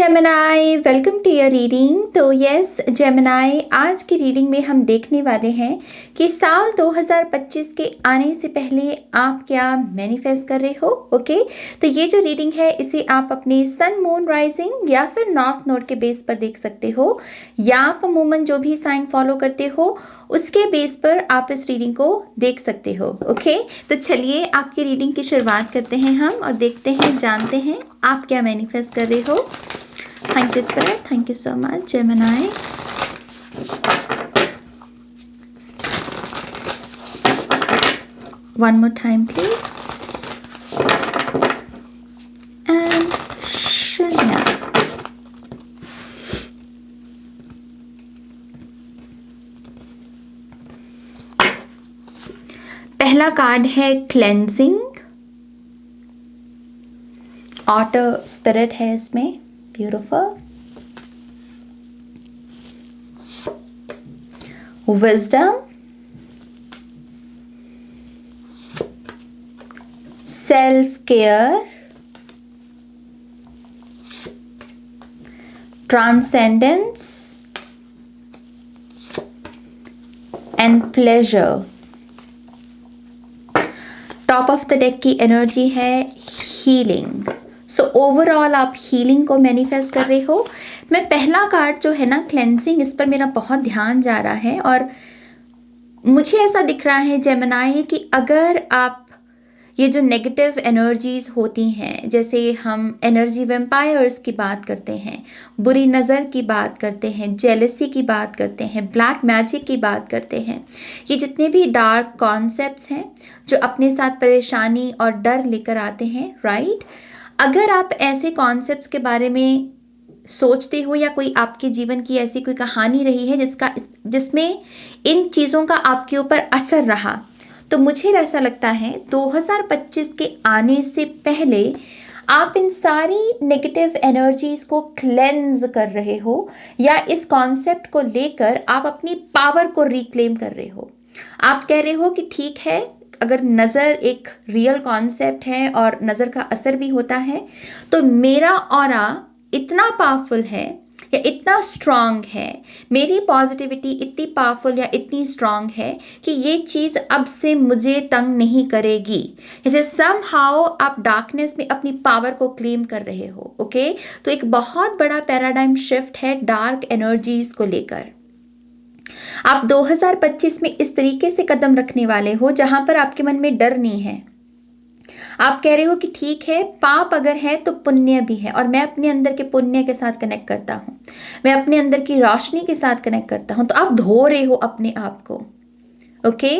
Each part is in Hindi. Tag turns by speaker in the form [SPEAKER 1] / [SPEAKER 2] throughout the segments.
[SPEAKER 1] Gemini, welcome to your reading. तो यस जेमिनाई, आज की रीडिंग में हम देखने वाले हैं कि साल 2025 के आने से पहले आप क्या मैनिफेस्ट कर रहे हो। ओके, तो ये जो रीडिंग है इसे आप अपने सन, मून, राइजिंग या फिर नॉर्थ नोड के बेस पर देख सकते हो, या आप अमूमन जो भी साइन फॉलो करते हो उसके बेस पर आप इस रीडिंग को देख सकते हो। ओके, तो चलिए आपकी रीडिंग की शुरुआत करते हैं हम और देखते हैं, जानते हैं आप क्या मैनिफेस्ट कर रहे हो। Thank you, Spirit. Thank you so much, Gemini. One more time, please. And Shunya. पहला कार्ड है क्लेंजिंग, ऑटर स्पिरिट है इसमें, beautiful. Wisdom, self care, transcendence and pleasure. Top of the deck की एनर्जी है हीलिंग। सो ओवरऑल आप हीलिंग को मैनिफेस्ट कर रहे हो। मैं पहला कार्ड जो है ना क्लेंजिंग, इस पर मेरा बहुत ध्यान जा रहा है और मुझे ऐसा दिख रहा है जेमिनाई कि अगर आप ये जो नेगेटिव एनर्जीज होती हैं, जैसे हम एनर्जी वेम्पायर्स की बात करते हैं, बुरी नज़र की बात करते हैं, जेलसी की बात करते हैं, ब्लैक मैजिक की बात करते हैं, ये जितने भी डार्क कॉन्सेप्ट्स हैं जो अपने साथ परेशानी और डर लेकर आते हैं, राइट। अगर आप ऐसे कॉन्सेप्ट्स के बारे में सोचते हो या कोई आपके जीवन की ऐसी कोई कहानी रही है जिसमें इन चीज़ों का आपके ऊपर असर रहा, तो मुझे ऐसा लगता है 2025 के आने से पहले आप इन सारी नेगेटिव एनर्जीज को क्लेंज कर रहे हो, या इस कॉन्सेप्ट को लेकर आप अपनी पावर को रिक्लेम कर रहे हो। आप कह रहे हो कि ठीक है, अगर नज़र एक रियल कॉन्सेप्ट है और नज़र का असर भी होता है, तो मेरा ऑरा इतना पावरफुल है या इतना स्ट्रांग है, मेरी पॉजिटिविटी इतनी पावरफुल या इतनी स्ट्रांग है कि ये चीज़ अब से मुझे तंग नहीं करेगी। जैसे समहाउ आप डार्कनेस में अपनी पावर को क्लेम कर रहे हो। ओके, तो एक बहुत बड़ा पैराडाइम शिफ्ट है डार्क एनर्जीज को लेकर। आप 2025 में इस तरीके से कदम रखने वाले हो जहां पर आपके मन में डर नहीं है। आप कह रहे हो कि ठीक है, पाप अगर है तो पुण्य भी है, और मैं अपने अंदर के पुण्य के साथ कनेक्ट करता हूं, मैं अपने अंदर की रोशनी के साथ कनेक्ट करता हूं। तो आप धो रहे हो अपने आप को। ओके,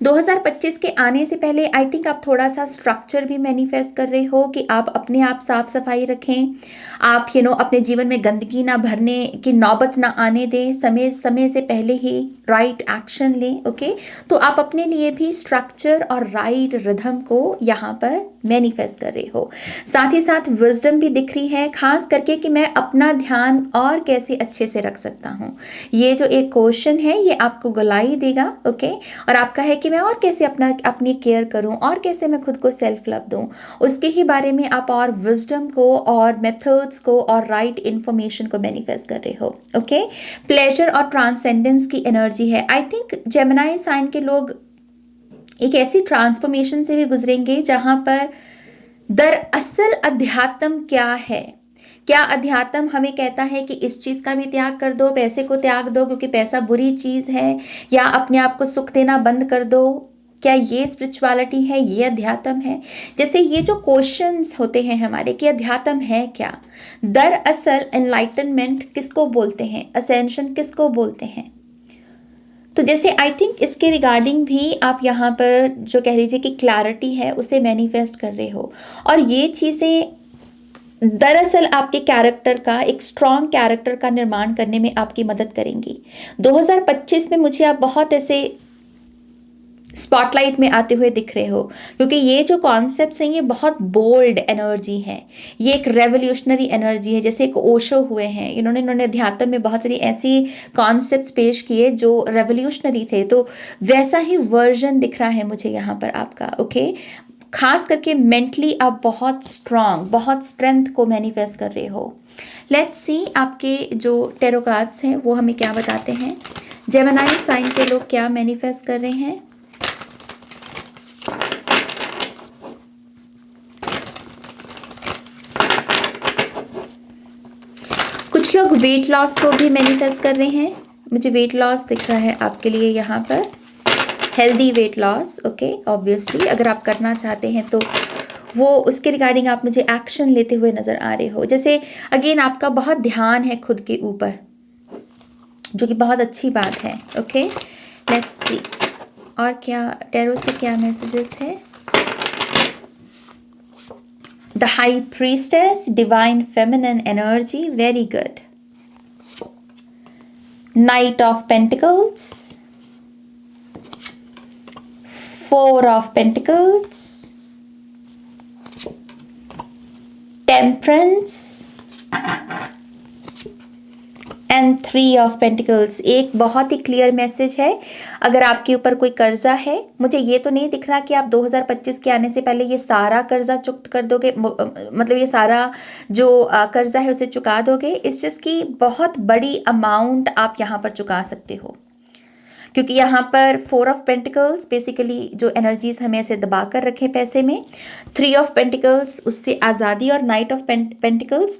[SPEAKER 1] 2025 के आने से पहले आई थिंक आप थोड़ा सा स्ट्रक्चर भी मैनिफेस्ट कर रहे हो कि आप अपने आप साफ सफाई रखें, आप अपने जीवन में गंदगी ना भरने की नौबत ना आने दें, समय समय से पहले ही राइट एक्शन लें। ओके, तो आप अपने लिए भी स्ट्रक्चर और राइट रिदम को यहाँ पर मैनिफेस्ट कर रहे हो। साथ ही साथ विजडम भी दिख रही है, खास करके कि मैं अपना ध्यान और कैसे अच्छे से रख सकता हूँ। ये जो एक क्वेश्चन है ये आपको गुलाई देगा। ओके, और आपका है कि मैं और कैसे अपनी केयर करूं और कैसे मैं खुद को सेल्फ लव दूं, उसके ही बारे में आप और विजडम को और मेथड्स को और राइट इंफॉर्मेशन को मैनिफेस्ट कर रहे हो। ओके, प्लेजर और ट्रांसेंडेंस की एनर्जी है। आई थिंक जेमिनाई साइन के लोग एक ऐसी ट्रांसफॉर्मेशन से भी गुजरेंगे जहां पर दरअसल अध्यात्म क्या है। क्या अध्यात्म हमें कहता है कि इस चीज़ का भी त्याग कर दो, पैसे को त्याग दो क्योंकि पैसा बुरी चीज़ है, या अपने आप को सुख देना बंद कर दो? क्या ये स्पिरिचुअलिटी है, ये अध्यात्म है? जैसे ये जो क्वेश्चंस होते हैं हमारे कि अध्यात्म है क्या, दरअसल एनलाइटनमेंट किसको बोलते हैं, असेंशन किसको बोलते हैं। तो जैसे आई थिंक इसके रिगार्डिंग भी आप यहाँ पर जो कह लीजिए कि क्लैरिटी है उसे मैनिफेस्ट कर रहे हो, और ये चीज़ें दरअसल आपके कैरेक्टर का, एक स्ट्रॉन्ग कैरेक्टर का निर्माण करने में आपकी मदद करेंगी। 2025 में मुझे आप बहुत ऐसे स्पॉटलाइट में आते हुए दिख रहे हो, क्योंकि ये जो कॉन्सेप्ट्स हैं ये बहुत बोल्ड एनर्जी है, ये एक रेवोल्यूशनरी एनर्जी है। जैसे एक ओशो हुए हैं, इन्होंने अध्यात्म में बहुत सारी ऐसी कॉन्सेप्ट्स पेश किए जो रेवोल्यूशनरी थे, तो वैसा ही वर्जन दिख रहा है मुझे यहाँ पर आपका। ओके, खास करके मेंटली आप बहुत स्ट्रांग, बहुत स्ट्रेंथ को मैनिफेस्ट कर रहे हो। लेट्स सी आपके जो टेरो कार्ड्स हैं वो हमें क्या बताते हैं। जेमिनी साइन के लोग क्या मैनिफेस्ट कर रहे हैं। कुछ लोग वेट लॉस को भी मैनिफेस्ट कर रहे हैं। मुझे वेट लॉस दिख रहा है आपके लिए यहाँ पर, healthy weight loss. Okay, obviously अगर आप करना चाहते हैं तो वो उसके रिगार्डिंग आप मुझे एक्शन लेते हुए नज़र आ रहे हो। जैसे अगेन आपका बहुत ध्यान है खुद के ऊपर, जो कि बहुत अच्छी बात है। ओके, लेट्स सी और क्या टैरो से क्या मैसेजेस है। The high priestess, divine feminine energy, very good. Night of pentacles, four of pentacles, temperance and three of pentacles. एक बहुत ही क्लियर मैसेज है। अगर आपके ऊपर कोई कर्जा है, मुझे ये तो नहीं दिख रहा कि आप 2025 के आने से पहले ये सारा कर्जा चुक्त कर दोगे, मतलब ये सारा जो कर्जा है उसे चुका दोगे। इस चीज़ की बहुत बड़ी अमाउंट आप यहाँ पर चुका सकते हो, क्योंकि यहाँ पर फोर ऑफ पेंटिकल्स बेसिकली जो एनर्जीज हमें ऐसे दबा कर रखे पैसे में, थ्री ऑफ पेंटिकल्स उससे आज़ादी, और नाइट ऑफ पेंटिकल्स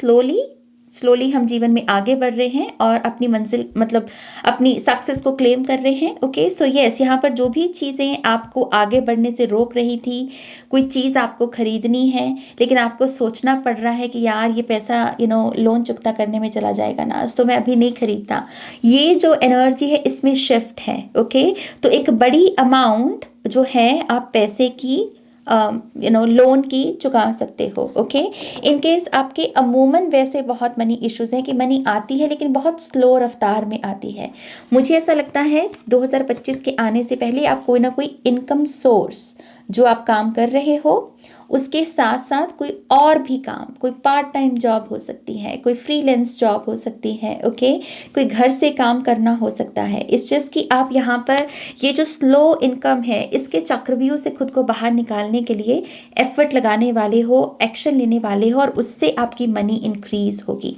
[SPEAKER 1] स्लोली हम जीवन में आगे बढ़ रहे हैं और अपनी मंजिल मतलब अपनी सक्सेस को क्लेम कर रहे हैं। ओके, सो यस, यहाँ पर जो भी चीज़ें आपको आगे बढ़ने से रोक रही थी, कोई चीज़ आपको खरीदनी है लेकिन आपको सोचना पड़ रहा है कि यार ये पैसा लोन चुकता करने में चला जाएगा ना, तो मैं अभी नहीं खरीदता, ये जो एनर्जी है इसमें शिफ्ट है। ओके, तो एक बड़ी अमाउंट जो है आप पैसे की लोन की चुका सकते हो। ओके, इन केस आपके अमूमन वैसे बहुत मनी इश्यूज हैं कि मनी आती है लेकिन बहुत स्लो रफ्तार में आती है। मुझे ऐसा लगता है 2025 के आने से पहले आप कोई ना कोई इनकम सोर्स जो आप काम कर रहे हो उसके साथ साथ कोई और भी काम, कोई पार्ट टाइम जॉब हो सकती है, कोई फ्रीलांस जॉब हो सकती है। ओके, कोई घर से काम करना हो सकता है। इस चीज़ की आप यहाँ पर ये जो स्लो इनकम है इसके चक्रव्यूह से खुद को बाहर निकालने के लिए एफर्ट लगाने वाले हो, एक्शन लेने वाले हो, और उससे आपकी मनी इंक्रीज होगी।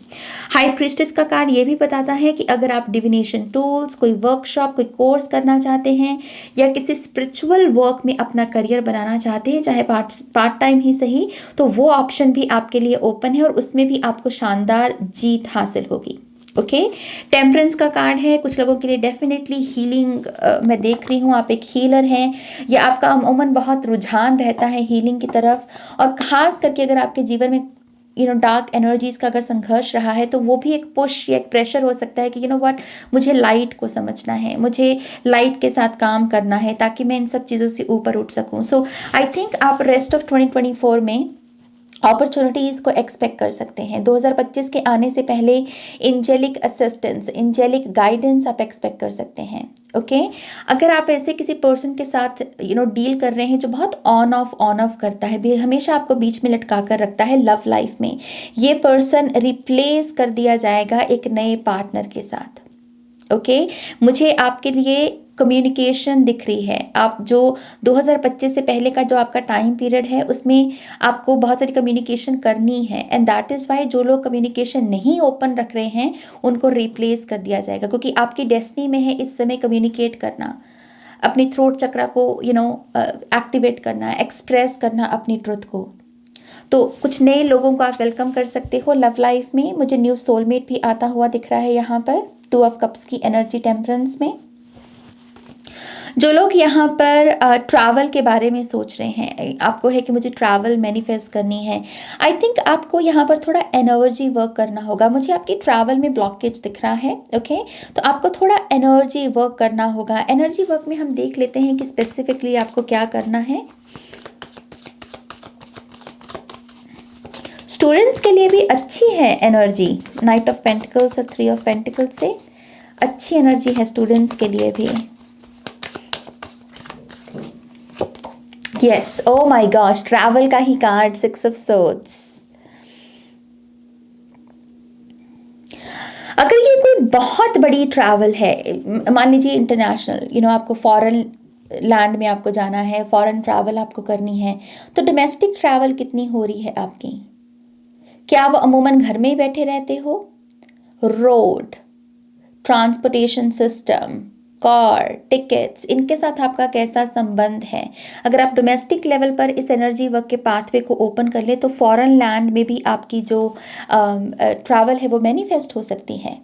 [SPEAKER 1] हाई प्रीस्टेस का कार्ड ये भी बताता है कि अगर आप डिविनेशन टूल्स, कोई वर्कशॉप, कोई कोर्स करना चाहते हैं या किसी स्पिरिचुअल वर्क में अपना करियर बनाना चाहते हैं, चाहे पार्ट टाइम ही सही, तो वो ऑप्शन भी आपके लिए ओपन है और उसमें भी आपको शानदार जीत हासिल होगी। ओके, टेम्परेंस का कार्ड है। कुछ लोगों के लिए डेफिनेटली हीलिंग मैं देख रही हूँ, आप एक हीलर हैं या आपका अमूमन बहुत रुझान रहता है हीलिंग की तरफ, और खास करके अगर आपके जीवन में डार्क एनर्जीज का अगर संघर्ष रहा है तो वो भी एक पुश या एक प्रेशर हो सकता है कि व्हाट, मुझे लाइट को समझना है, मुझे लाइट के साथ काम करना है ताकि मैं इन सब चीज़ों से ऊपर उठ सकूं। सो आई थिंक आप रेस्ट ऑफ 2024 में अपॉर्चुनिटीज़ को एक्सपेक्ट कर सकते हैं। 2025 के आने से पहले एंजेलिक असिस्टेंस, एंजेलिक गाइडेंस आप एक्सपेक्ट कर सकते हैं। ओके, अगर आप ऐसे किसी पर्सन के साथ डील कर रहे हैं जो बहुत ऑन ऑफ करता है, हमेशा आपको बीच में लटका कर रखता है लव लाइफ में, ये पर्सन रिप्लेस कर दिया जाएगा एक नए पार्टनर के साथ। ओके, मुझे आपके लिए कम्युनिकेशन दिख रही है। आप जो 2025 से पहले का जो आपका टाइम पीरियड है उसमें आपको बहुत सारी कम्युनिकेशन करनी है, एंड दैट इज़ वाई जो लोग कम्युनिकेशन नहीं ओपन रख रहे हैं उनको रिप्लेस कर दिया जाएगा, क्योंकि आपकी डेस्टिनी में है इस समय कम्युनिकेट करना, अपनी थ्रोट चक्रा को एक्टिवेट करना, एक्सप्रेस करना अपनी ट्रुथ को। तो कुछ नए लोगों को आप वेलकम कर सकते हो लव लाइफ में। मुझे न्यू सोलमेट भी आता हुआ दिख रहा है यहाँ पर, टू ऑफ कप्स की एनर्जी टेम्परेंस में। जो लोग यहाँ पर ट्रैवल के बारे में सोच रहे हैं, आपको है कि मुझे ट्रैवल मैनिफेस्ट करनी है, आई थिंक आपको यहाँ पर थोड़ा एनर्जी वर्क करना होगा। मुझे आपकी ट्रैवल में ब्लॉकेज दिख रहा है। ओके, तो आपको थोड़ा एनर्जी वर्क करना होगा। एनर्जी वर्क में हम देख लेते हैं कि स्पेसिफिकली आपको क्या करना है। स्टूडेंट्स के लिए भी अच्छी है एनर्जी, नाइट ऑफ पेंटिकल्स और थ्री ऑफ पेंटिकल्स से अच्छी एनर्जी है स्टूडेंट्स के लिए भी। Yes, oh my gosh, travel का ही कार्ड, सिक्स ऑफ सोर्ड्स। अगर ये कोई बहुत बड़ी ट्रैवल है, मान लीजिए इंटरनेशनल, आपको फॉरेन लैंड में आपको जाना है, फॉरेन ट्रैवल आपको करनी है, तो डोमेस्टिक ट्रैवल कितनी हो रही है आपकी, क्या आप अमूमन घर में ही बैठे रहते हो? Road, transportation system, car, tickets, इनके साथ आपका कैसा संबंध है? अगर आप डोमेस्टिक लेवल पर इस एनर्जी वर्क के पाथवे को ओपन कर ले तो फॉरेन लैंड में भी आपकी जो ट्रैवल है वो मैनिफेस्ट हो सकती है।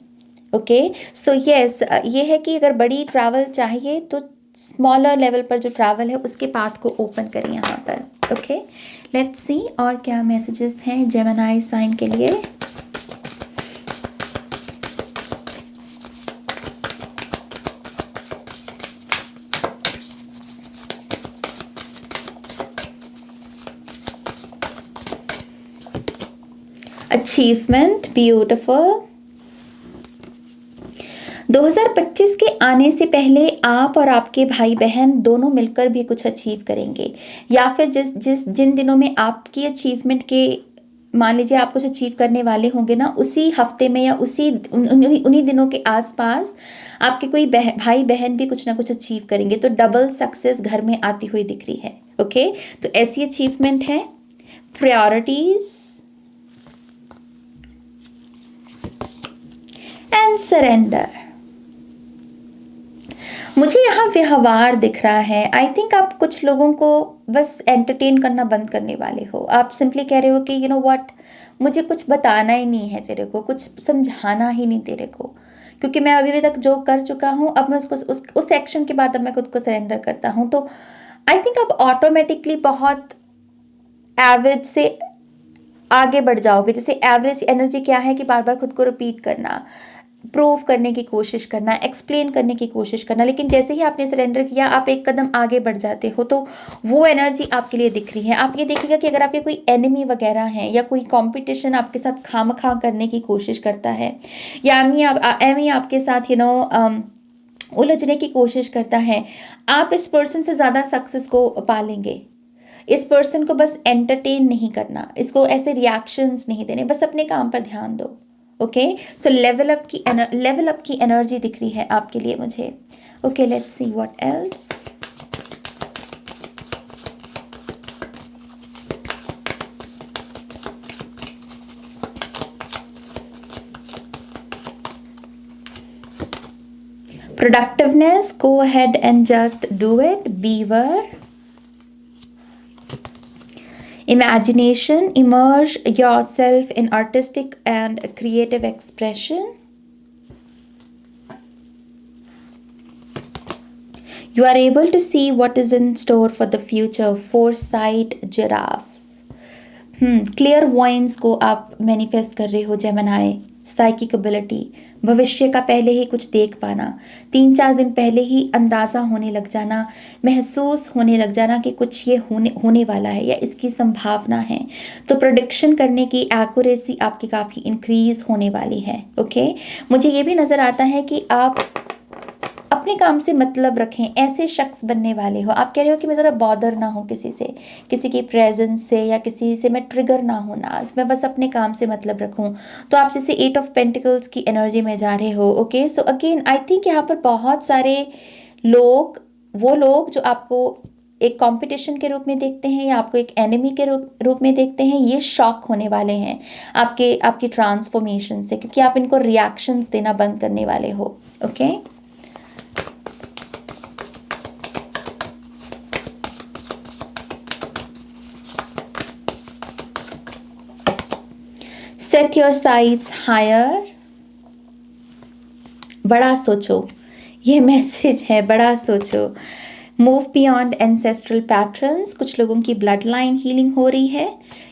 [SPEAKER 1] ओके, सो यस, ये है कि अगर बड़ी ट्रैवल चाहिए तो स्मॉलर लेवल पर जो ट्रैवल है उसके पाथ को ओपन करें यहाँ पर। ओके, लेट्स सी और क्या मैसेजेस हैं जेमिनी साइन के लिए। Achievement, beautiful. 2025 के आने से पहले आप और आपके भाई बहन दोनों मिलकर भी कुछ अचीव करेंगे, या फिर जिन दिनों में आपकी अचीवमेंट के, मान लीजिए आप कुछ अचीव करने वाले होंगे ना, उसी हफ्ते में या उन्हीं दिनों के आसपास आपके कोई भाई बहन भी कुछ ना कुछ अचीव करेंगे, तो डबल सक्सेस घर में आती हुई दिख रही है। ओके, तो ऐसी अचीवमेंट है। Priorities and surrender. मुझे यहाँ व्यवहार दिख रहा है। आई थिंक आप कुछ लोगों को बस एंटरटेन करना बंद करने वाले हो। आप सिंपली कह रहे हो कि यू नो व्हाट, मुझे कुछ बताना ही नहीं है तेरे को, कुछ समझाना ही नहीं तेरे को, क्योंकि मैं अभी तक जो कर चुका हूँ, अब मैं उसको उस एक्शन के बाद अब मैं खुद को सरेंडर करता हूँ। तो आई थिंक आप ऑटोमेटिकली बहुत एवरेज से आगे बढ़ जाओगे। जैसे एवरेज एनर्जी क्या है कि बार बार खुद को रिपीट करना, प्रूव करने की कोशिश करना, एक्सप्लेन करने की कोशिश करना, लेकिन जैसे ही आपने सरेंडर किया आप एक कदम आगे बढ़ जाते हो, तो वो एनर्जी आपके लिए दिख रही है। आप ये देखिएगा कि अगर आपके कोई एनिमी वगैरह हैं या कोई कंपटीशन आपके साथ खामखा करने की कोशिश करता है, या एमी आपके साथ उलझने की कोशिश करता है, आप इस पर्सन से ज़्यादा सक्सेस को पालेंगे। इस पर्सन को बस एंटरटेन नहीं करना, इसको ऐसे रिएक्शंस नहीं देने, बस अपने काम पर ध्यान दो। ओके, सो लेवल अप की एनर्जी दिख रही है आपके लिए मुझे। Okay, let's see what else. Productiveness, go ahead and just do it. Beaver. Imagination, immerse yourself in artistic and creative expression. You are able to see what is in store for the future. Foresight, giraffe. क्लियरवॉयंस को आप मैनिफेस्ट कर रहे हो जेमिनी। साइकिक एबिलिटी, भविष्य का पहले ही कुछ देख पाना, 3-4 दिन पहले ही अंदाज़ा होने लग जाना, महसूस होने लग जाना कि कुछ ये होने वाला है या इसकी संभावना है। तो प्रेडिक्शन करने की एक्यूरेसी आपकी काफ़ी इंक्रीज होने वाली है। ओके, मुझे ये भी नज़र आता है कि आप अपने काम से मतलब रखें, ऐसे शख्स बनने वाले हो। आप कह रहे हो कि मैं ज़रा बॉदर ना हो किसी से, किसी की प्रेजेंस से, या किसी से मैं ट्रिगर ना होना, मैं बस अपने काम से मतलब रखूं। तो आप जैसे 8 ऑफ पेंटिकल्स की एनर्जी में जा रहे हो। Okay, so again I think यहाँ पर बहुत सारे लोग, वो लोग जो आपको एक कंपटीशन के रूप में देखते हैं या आपको एक एनिमी के रूप में देखते हैं, ये शॉक होने वाले हैं आपकी ट्रांसफॉर्मेशन से, क्योंकि आप इनको रिएक्शंस देना बंद करने वाले हो। Okay, set your sights higher. बड़ा सोचो, ये मैसेज है, बड़ा सोचो। Move beyond ancestral patterns. कुछ लोगों की ब्लड लाइन हीलिंग हो रही है,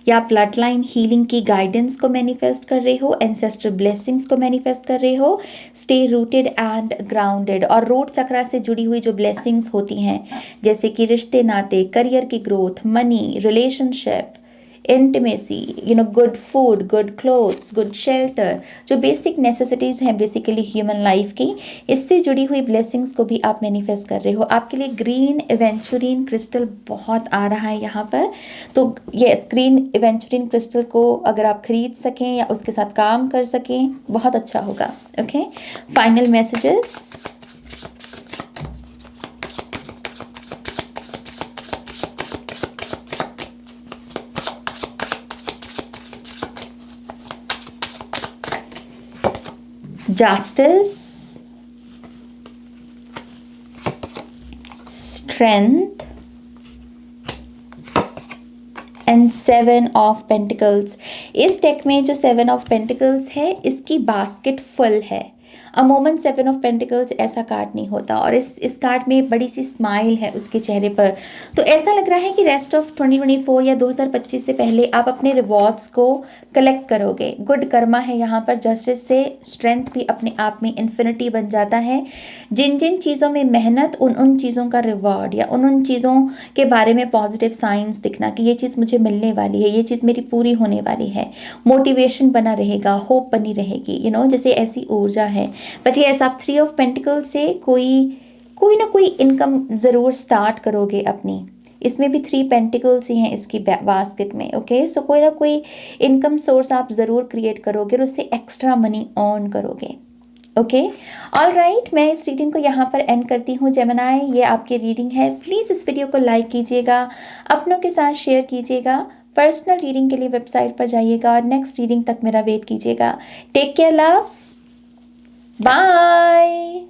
[SPEAKER 1] या ब्लड लाइन हीलिंग की गाइडेंस को मैनिफेस्ट कर रहे हो, एंसेस्ट्रल ब्लेसिंग्स को मैनिफेस्ट कर रहे हो। Stay rooted and grounded. और रूट चक्रा से जुड़ी हुई जो ब्लेसिंग्स होती हैं, जैसे कि रिश्ते नाते, करियर की growth, money, relationship, intimacy, good food, good clothes, good shelter, जो बेसिक नेसेसिटीज़ हैं बेसिकली ह्यूमन लाइफ की, इससे जुड़ी हुई ब्लेसिंग्स को भी आप मैनिफेस्ट कर रहे हो। आपके लिए ग्रीन एवेंचुरिन क्रिस्टल बहुत आ रहा है यहाँ पर। तो यस, ग्रीन एवेंचुरिन क्रिस्टल को अगर आप खरीद सकें या उसके साथ काम कर सकें, बहुत अच्छा होगा। Okay, final messages. Justice, Strength and 7 of pentacles. इस डेक में जो 7 ऑफ पेंटिकल्स है इसकी बास्केट फुल है। अमूमन 7 ऑफ पेंटिकल्स ऐसा कार्ड नहीं होता और इस कार्ड में बड़ी सी स्माइल है उसके चेहरे पर। तो ऐसा लग रहा है कि रेस्ट ऑफ 2024 या 2025 से पहले आप अपने रिवॉर्ड्स को कलेक्ट करोगे। गुड कर्मा है यहाँ पर। जस्टिस से स्ट्रेंथ भी अपने आप में इन्फिनिटी बन जाता है। जिन जिन चीज़ों में मेहनत, उन उन चीज़ों का रिवॉर्ड या उन उन चीज़ों के बारे में पॉजिटिव साइंस दिखना कि ये चीज़ मुझे मिलने वाली है, ये चीज़ मेरी पूरी होने वाली है। मोटिवेशन बना रहेगा, होप बनी रहेगी, जैसे ऐसी ऊर्जा है। बट यस, आप 3 ऑफ पेंटिकल से कोई ना कोई इनकम ज़रूर स्टार्ट करोगे अपनी। इसमें भी 3 पेंटिकल्स ही हैं इसकी बास्केट में। ओके, सो कोई ना कोई इनकम सोर्स आप ज़रूर क्रिएट करोगे और उससे एक्स्ट्रा मनी अर्न करोगे। ओके, ऑल राइट, मैं इस रीडिंग को यहाँ पर एंड करती हूँ। जेमिनाई, ये आपकी रीडिंग है। प्लीज़ इस वीडियो को लाइक कीजिएगा, अपनों के साथ शेयर कीजिएगा। पर्सनल रीडिंग के लिए वेबसाइट पर जाइएगा और नेक्स्ट रीडिंग तक मेरा वेट कीजिएगा। Take care loves, bye.